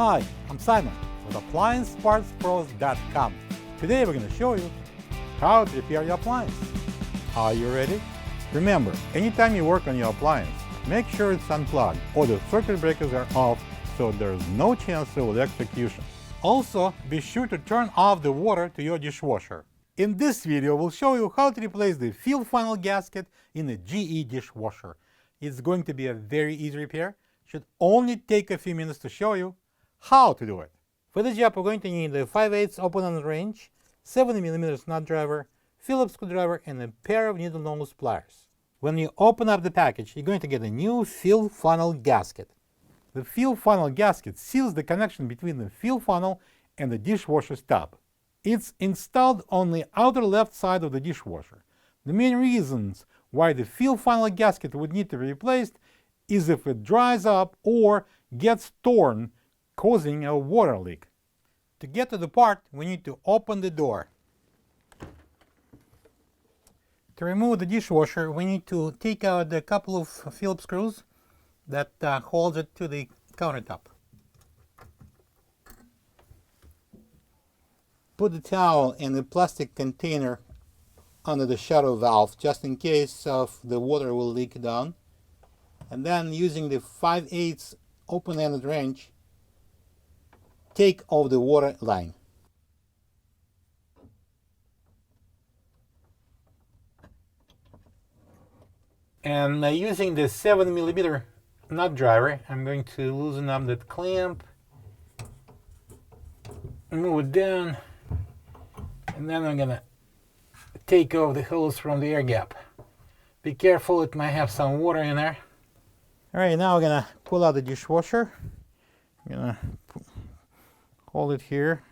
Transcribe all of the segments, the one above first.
Hi, I'm Simon with AppliancePartsPros.com. Today we're going to show you how to repair your appliance. Are you ready? Remember, anytime you work on your appliance, make sure it's unplugged or the circuit breakers are off so there's no chance of electrocution. Also, be sure to turn off the water to your dishwasher. In this video, we'll show you how to replace the fill funnel gasket in a GE dishwasher. It's going to be a very easy repair. Should only take a few minutes to show you how to do it. For this job, we're going to need a 5/8 open-ended wrench, 70mm nut driver, Phillips screwdriver, and a pair of needle-nose pliers. When you open up the package, you're going to get a new fill funnel gasket. The fill funnel gasket seals the connection between the fill funnel and the dishwasher's tub. It's installed on the outer left side of the dishwasher. The main reasons why the fill funnel gasket would need to be replaced is if it dries up or gets torn, causing a water leak. To get to the part, we need to open the door. To remove the dishwasher, we need to take out a couple of Phillips screws that holds it to the countertop. Put the towel in the plastic container under the shadow valve just in case of the water will leak down. And then using the 5/8 open-ended wrench, take off the water line. And using the 7mm nut driver, I'm going to loosen up that clamp, move it down, and then I'm going to take off the hose from the air gap. Be careful, it might have some water in there. Alright, now we're going to pull out the dishwasher. I'm going to hold it here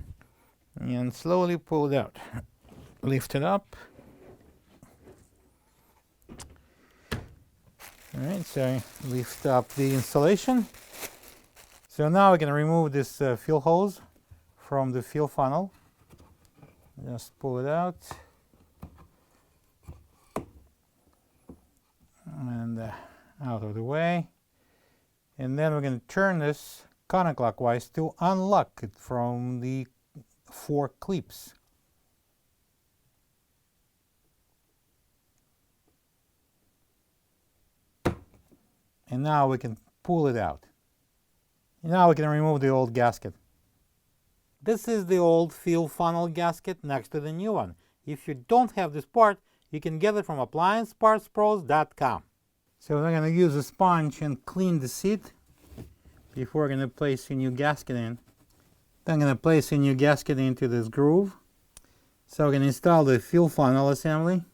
and slowly pull it out. Lift it up. Alright, so lift up the insulation. So now we're going to remove this fill hose from the fill funnel. Just pull it out. And out of the way. And then we're going to turn this counterclockwise to unlock it from the 4 clips. And now we can pull it out. And now we can remove the old gasket. This is the old fill funnel gasket next to the new one. If you don't have this part, you can get it from AppliancePartsPros.com. So we're going to use a sponge and clean the seat before we're going to place a new gasket in. Then I'm going to place a new gasket into this groove. So we're going to install the fill funnel assembly.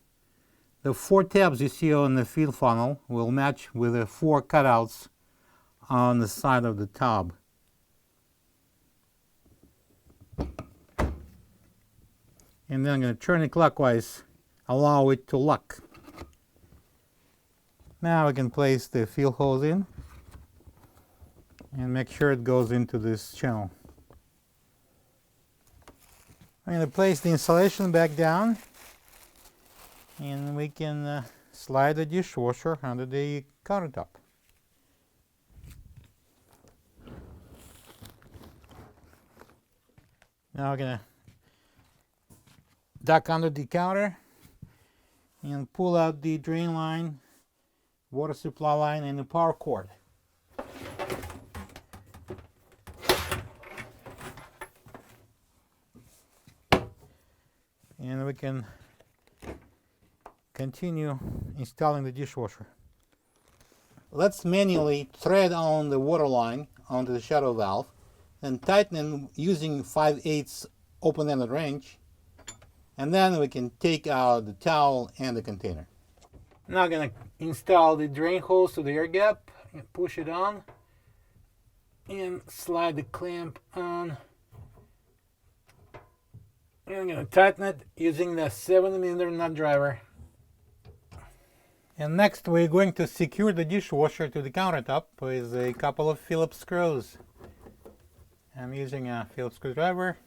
The 4 tabs you see on the fill funnel will match with the 4 cutouts on the side of the tub. And then I'm going to turn it clockwise, allow it to lock. Now we can place the fill hose in and make sure it goes into this channel. I'm going to place the insulation back down, and we can slide the dishwasher under the countertop. Now we're going to duck under the counter and pull out the drain line, water supply line, and the power cord. And we can continue installing the dishwasher. Let's manually thread on the water line onto the shadow valve and tighten it using 5/8 open-ended wrench, and then we can take out the towel and the container. Now I'm going to install the drain hose to the air gap and push it on and slide the clamp on. And I'm going to tighten it using the 7mm nut driver. And next we're going to secure the dishwasher to the countertop with a couple of Phillips screws. I'm using a Phillips screwdriver,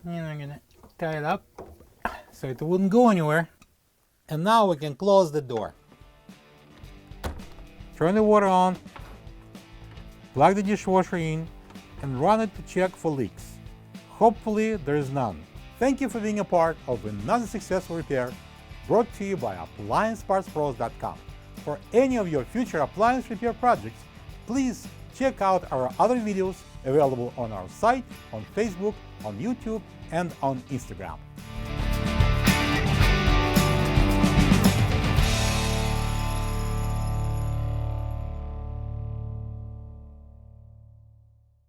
and I'm going to tie it up so it wouldn't go anywhere. And now we can close the door. Turn the water on, plug the dishwasher in, and run it to check for leaks. Hopefully there is none. Thank you for being a part of another successful repair brought to you by AppliancePartsPros.com. For any of your future appliance repair projects, please check out our other videos available on our site, on Facebook, on YouTube, and on Instagram.